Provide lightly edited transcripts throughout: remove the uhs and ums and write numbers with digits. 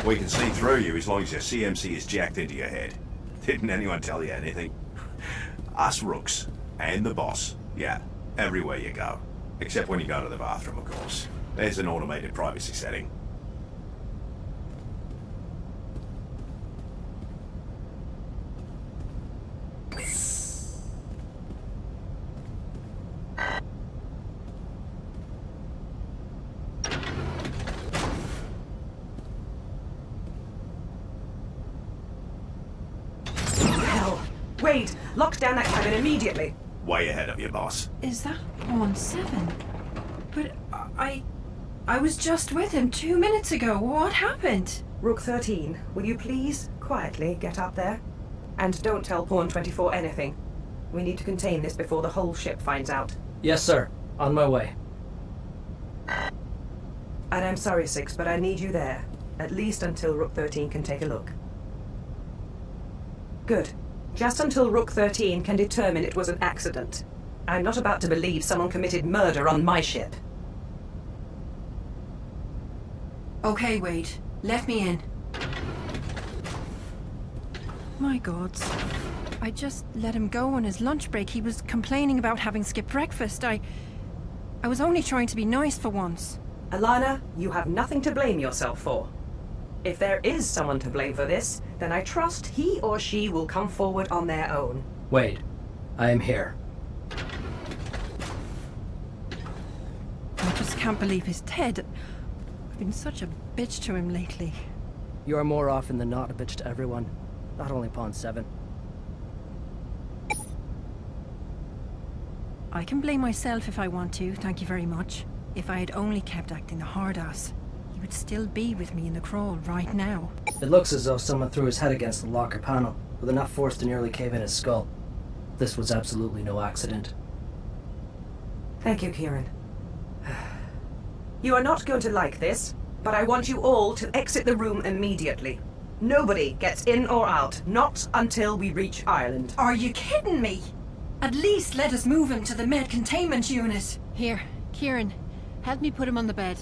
We can see through you as long as your CMC is jacked into your head. Didn't anyone tell you anything? Us rooks, and the boss. Yeah, everywhere you go. Except when you go to the bathroom, of course. There's an automated privacy setting. Wait! Lock down that cabin immediately! Way ahead of you, boss. Is that 1-7? But I was just with him 2 minutes ago. What happened? Rook 13, will you please quietly get up there? And don't tell Pawn 24 anything. We need to contain this before the whole ship finds out. Yes, sir. On my way. And I'm sorry, Six, but I need you there. At least until Rook 13 can take a look. Good. Just until Rook 13 can determine it was an accident. I'm not about to believe someone committed murder on my ship. Okay, Wade. Let me in. My gods. I just let him go on his lunch break. He was complaining about having skipped breakfast. I was only trying to be nice for once. Alana, you have nothing to blame yourself for. If there is someone to blame for this, then I trust he or she will come forward on their own. Wade, I am here. I just can't believe he's dead. I've been such a bitch to him lately. You are more often than not a bitch to everyone. Not only Pawn 7. I can blame myself if I want to, thank you very much. If I had only kept acting the hard ass, he would still be with me in the crawl right now. It looks as though someone threw his head against the locker panel, with enough force to nearly cave in his skull. This was absolutely no accident. Thank you, Kieran. You are not going to like this, but I want you all to exit the room immediately. Nobody gets in or out, not until we reach Ireland. Are you kidding me? At least let us move him to the med containment unit. Here, Kieran, help me put him on the bed.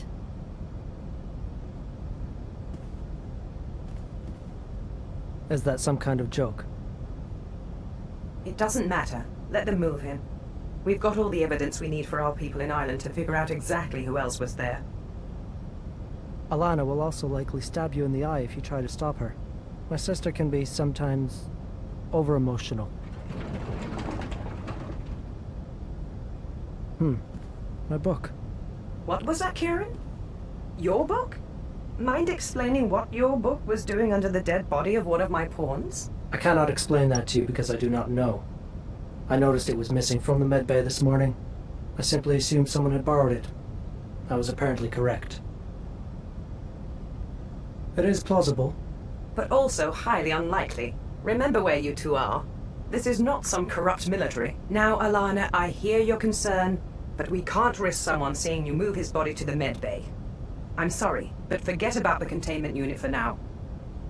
Is that some kind of joke? It doesn't matter. Let them move him. We've got all the evidence we need for our people in Ireland to figure out exactly who else was there. Alana will also likely stab you in the eye if you try to stop her. My sister can be sometimes over-emotional. My book. What was that, Kieran? Your book? Mind explaining what your book was doing under the dead body of one of my pawns? I cannot explain that to you because I do not know. I noticed it was missing from the medbay this morning. I simply assumed someone had borrowed it. I was apparently correct. It is plausible. But also highly unlikely. Remember where you two are. This is not some corrupt military. Now, Alana, I hear your concern, but we can't risk someone seeing you move his body to the medbay. I'm sorry, but forget about the containment unit for now.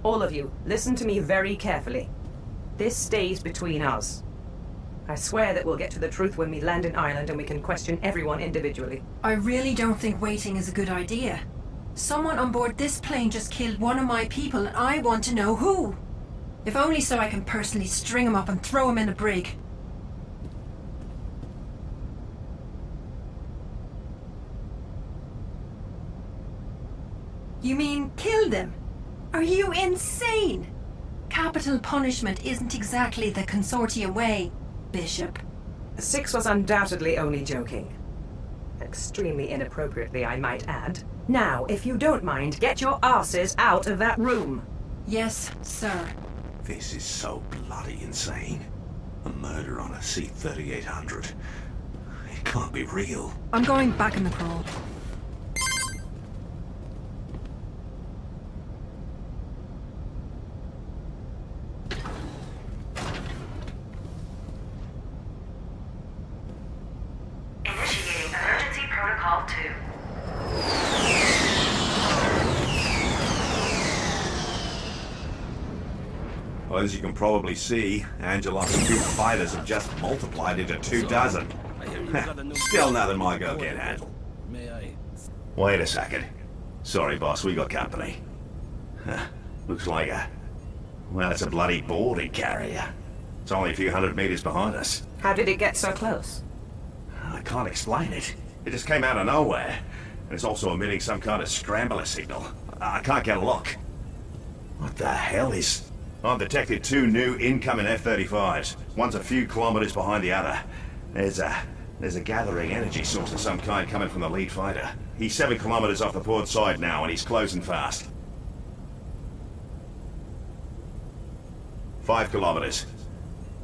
All of you, listen to me very carefully. This stays between us. I swear that we'll get to the truth when we land in Ireland and we can question everyone individually. I really don't think waiting is a good idea. Someone on board this plane just killed one of my people and I want to know who. If only so I can personally string him up and throw him in a brig. You mean kill them? Are you insane? Capital punishment isn't exactly the Consortium way, Bishop. Six was undoubtedly only joking. Extremely inappropriately, I might add. Now, if you don't mind, get your asses out of that room. Yes, sir. This is so bloody insane. A murder on a C-3800. It can't be real. I'm going back in the crawl. Initiating emergency protocol 2. Well, as you can probably see, Angelos' 2 fighters have just multiplied into 24. Still nothing my girl can't handle. May I? Wait a second. Sorry, boss, we got company. Looks like well, it's a bloody boarding carrier. It's only a few hundred meters behind us. How did it get so close? I can't explain it. It just came out of nowhere. And it's also emitting some kind of scrambler signal. I can't get a look. What the hell is... I've detected 2 new incoming F-35s. One's a few kilometers behind the other. There's a gathering energy source of some kind coming from the lead fighter. He's 7 kilometers off the port side now, and he's closing fast. 5 kilometers.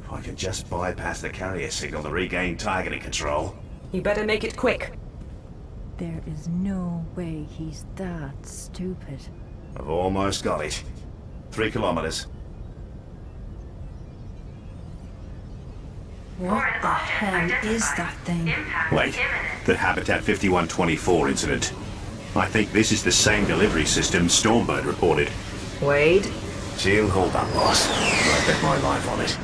If I could just bypass the carrier signal to regain targeting control. You better make it quick. There is no way he's that stupid. I've almost got it. 3 kilometers. What the hell is that thing? Wait, the Habitat 5124 incident. I think this is the same delivery system Stormbird reported. Wade? She'll hold that, boss. I bet my life on it.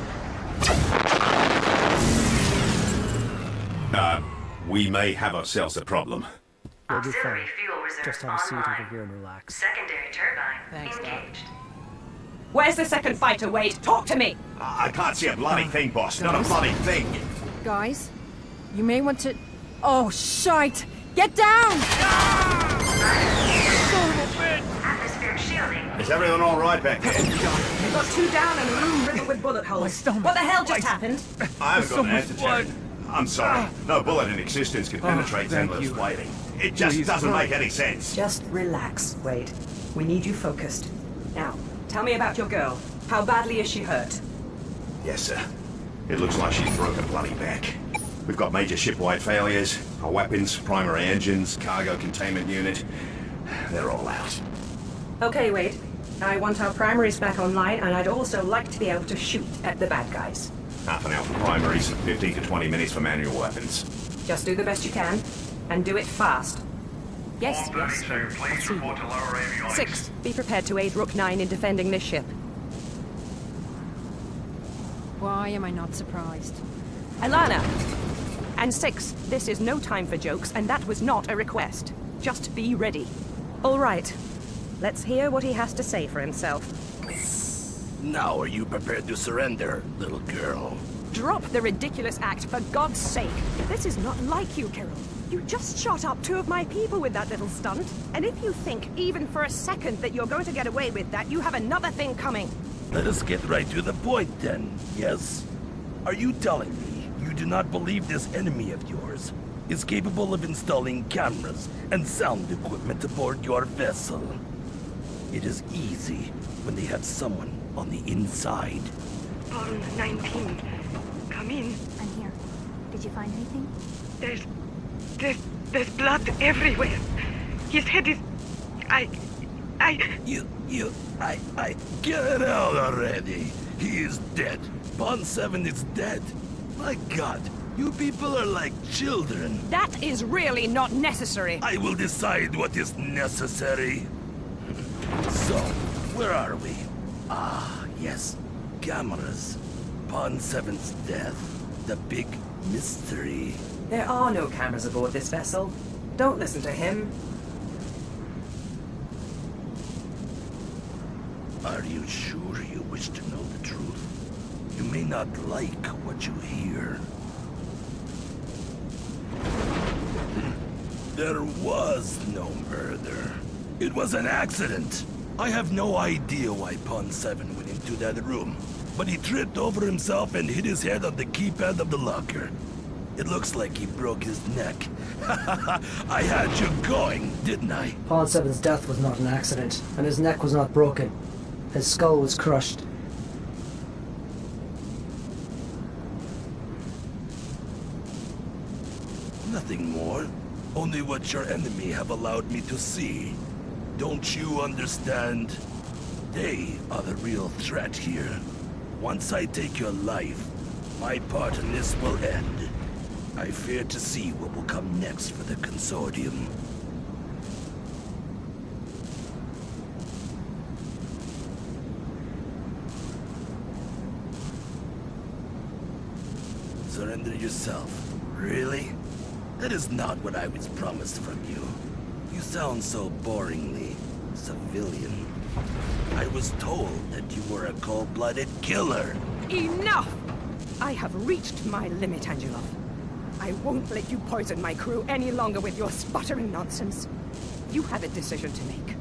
We may have ourselves a problem. You'll be fine. Auxiliary fuel reserve Just have a seat online. over here and relax. Secondary turbine Thanks, Doc. engaged. Where's the second fighter, Wade? Talk to me! I can't see a bloody thing, boss. Not a bloody thing. Guys, you may want to... Oh, shite! Get down! Atmospheric shielding. Is everyone all right back there? We've got 2 down and a room riddled with bullet holes. What the hell just happened? I haven't got an answer to it. I'm sorry. No bullet in existence can penetrate endless waiting. It just doesn't make any sense. Just relax, Wade. We need you focused. Now, tell me about your girl. How badly is she hurt? Yes, sir. It looks like she's broke a bloody back. We've got major ship-wide failures. Our weapons, primary engines, cargo containment unit. They're all out. Okay, Wade. I want our primaries back online, and I'd also like to be able to shoot at the bad guys. Half an hour for primaries, 15 to 20 minutes for manual weapons. Just do the best you can, and do it fast. Yes, All 32, please report to lower avionics. 6, be prepared to aid Rook 9 in defending this ship. Why am I not surprised? Alana! And 6, this is no time for jokes, and that was not a request. Just be ready. All right. Let's hear what he has to say for himself. Now are you prepared to surrender, little girl? Drop the ridiculous act, for God's sake. This is not like you, Carol. You just shot up 2 of my people with that little stunt. And if you think, even for a second, that you're going to get away with that, you have another thing coming. Let us get right to the point then, yes? Are you telling me you do not believe this enemy of yours is capable of installing cameras and sound equipment aboard your vessel? It is easy when they have someone on the inside. Paul 19. Come in. I'm here. Did you find anything? There's blood everywhere. His head is... I... Get out already. He is dead. Bond 7 is dead. My God, you people are like children. That is really not necessary. I will decide what is necessary. So, where are we? Ah, yes. Cameras. Bond 7's death. The big mystery. There are no cameras aboard this vessel. Don't listen to him. Are you sure you wish to know the truth? You may not like what you hear. There was no murder. It was an accident. I have no idea why Pawn 7 went into that room, but he tripped over himself and hit his head on the keypad of the locker. It looks like he broke his neck. I had you going, didn't I? Pawn 7's death was not an accident, and his neck was not broken. His skull was crushed. Nothing more. Only what your enemy have allowed me to see. Don't you understand? They are the real threat here. Once I take your life, my part in this will end. I fear to see what will come next for the Consortium. Surrender yourself. Really? That is not what I was promised from you. You sound so boringly civilian. I was told that you were a cold-blooded killer. Enough! I have reached my limit, Angela. I won't let you poison my crew any longer with your sputtering nonsense. You have a decision to make.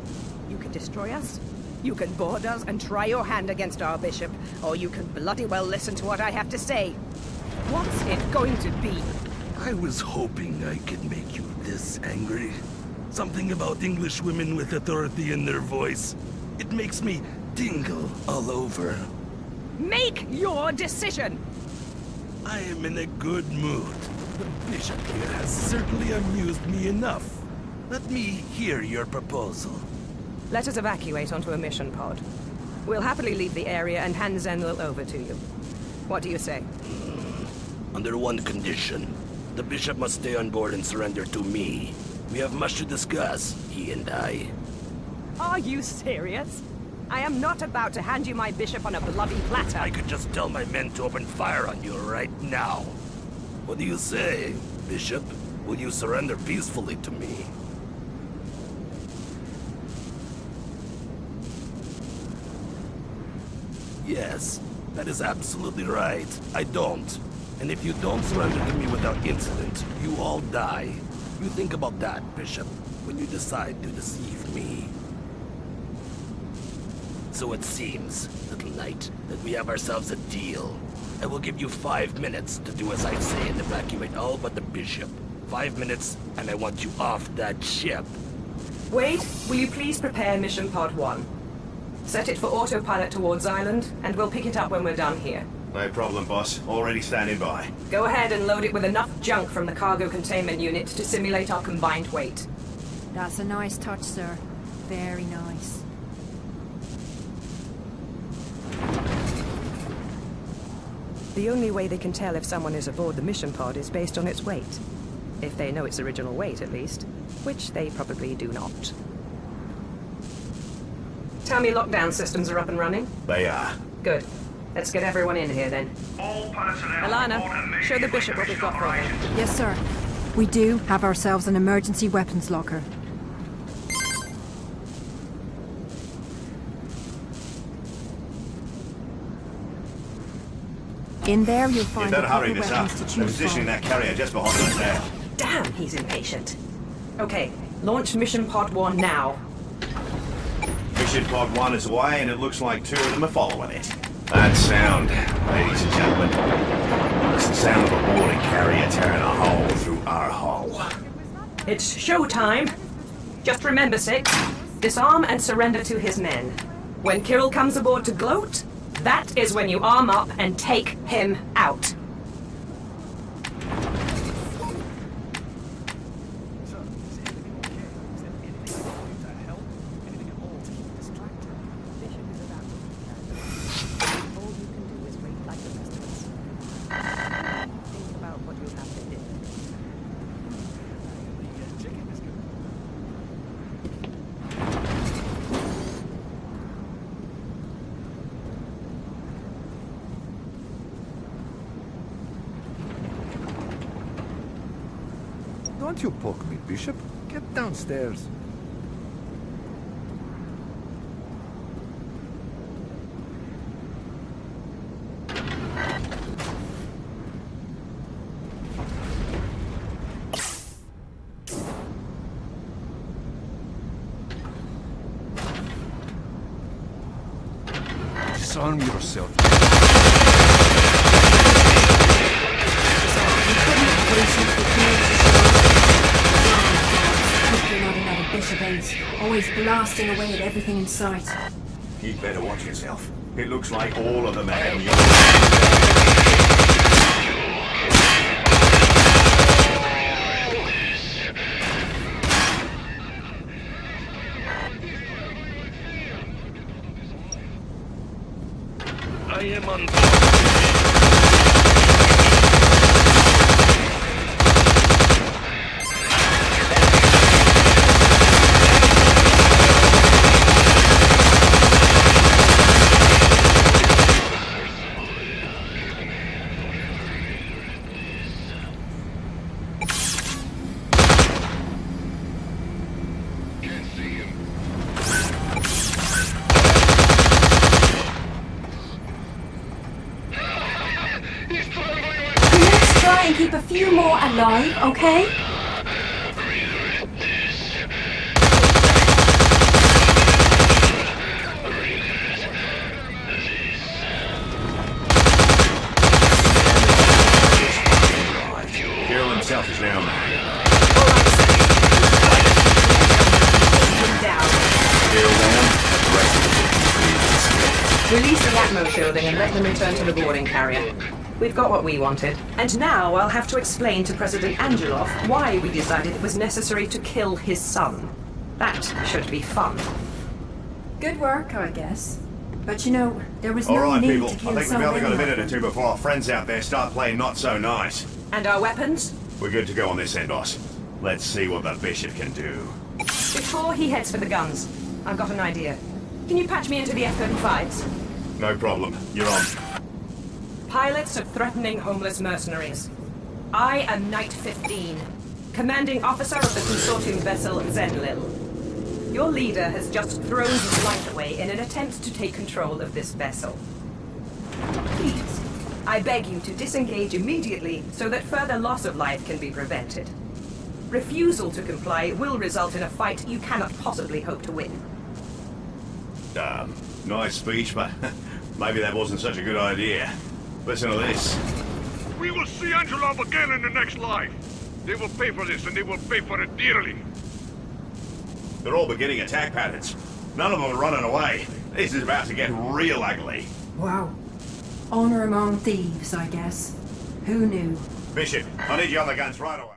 You can destroy us, you can board us and try your hand against our bishop, or you can bloody well listen to what I have to say. What's it going to be? I was hoping I could make you this angry. Something about English women with authority in their voice. It makes me tingle all over. Make your decision! I am in a good mood. The bishop here has certainly amused me enough. Let me hear your proposal. Let us evacuate onto a mission pod. We'll happily leave the area and hand Zenlil over to you. What do you say? Under one condition. The bishop must stay on board and surrender to me. We have much to discuss, he and I. Are you serious? I am not about to hand you my bishop on a bloody platter. I could just tell my men to open fire on you right now. What do you say, Bishop? Will you surrender peacefully to me? Yes, that is absolutely right. I don't. And if you don't surrender to me without incident, you all die. You think about that, Bishop, when you decide to deceive me. So it seems, little knight, that we have ourselves a deal. I will give you 5 minutes to do as I say and evacuate all but the bishop. 5 minutes, and I want you off that ship. Wade, will you please prepare Mission Pod 1? Set it for autopilot towards Island, and we'll pick it up when we're done here. No problem, boss. Already standing by. Go ahead and load it with enough junk from the cargo containment unit to simulate our combined weight. That's a nice touch, sir. Very nice. The only way they can tell if someone is aboard the mission pod is based on its weight. If they know its original weight, at least. Which they probably do not. Tell me lockdown systems are up and running? They are. Good. Let's get everyone in here then. All personnel Alana, report immediately show the bishop what we've got for him. operations. Yes, sir. We do have ourselves an emergency weapons locker. In there, you'll You find better a hurry couple this up. weapons to They're choose positioning from. that carrier just behind us there. Damn, he's impatient. Okay, launch Mission Pod 1 now. Mission Pod 1 is away, and it looks like 2 of them are following it. That sound, ladies and gentlemen, it's the sound of a boarding carrier tearing a hole through our hull. It's showtime. Just remember, Six, disarm and surrender to his men. When Kirill comes aboard to gloat, that is when you arm up and take him out. Don't you poke me, Bishop. Get downstairs. Disarm yourself. Not another bishop ace. Always blasting away at everything in sight. You'd better watch yourself. It looks like all of them are heading your I am on board. few more alive, okay? Carol himself is now mad. Carol down. The rest of the ship. Release the Atmo shielding and let them return to the boarding carrier. We've got what we wanted. And now I'll have to explain to President Angelov why we decided it was necessary to kill his son. That should be fun. Good work, I guess. But you know, there was All no right, need people. to I kill think so we've only got a many minute or of two them. before our friends out there start playing not so nice. And our weapons? We're good to go on this end, boss. Let's see what the Bishop can do. Before he heads for the guns, I've got an idea. Can you patch me into the F-35s? No problem. You're on. Pilots of threatening homeless mercenaries. I am Knight 15, commanding officer of the Consortium vessel Zenlil. Your leader has just thrown his life away in an attempt to take control of this vessel. Please, I beg you to disengage immediately so that further loss of life can be prevented. Refusal to comply will result in a fight you cannot possibly hope to win. Nice speech, but maybe that wasn't such a good idea. Listen to this. We will see Angelov again in the next life. They will pay for this, and they will pay for it dearly. They're all beginning attack patterns. None of them are running away. This is about to get real ugly. Wow. Honor among thieves, I guess. Who knew? Bishop, I need you on the guns right away.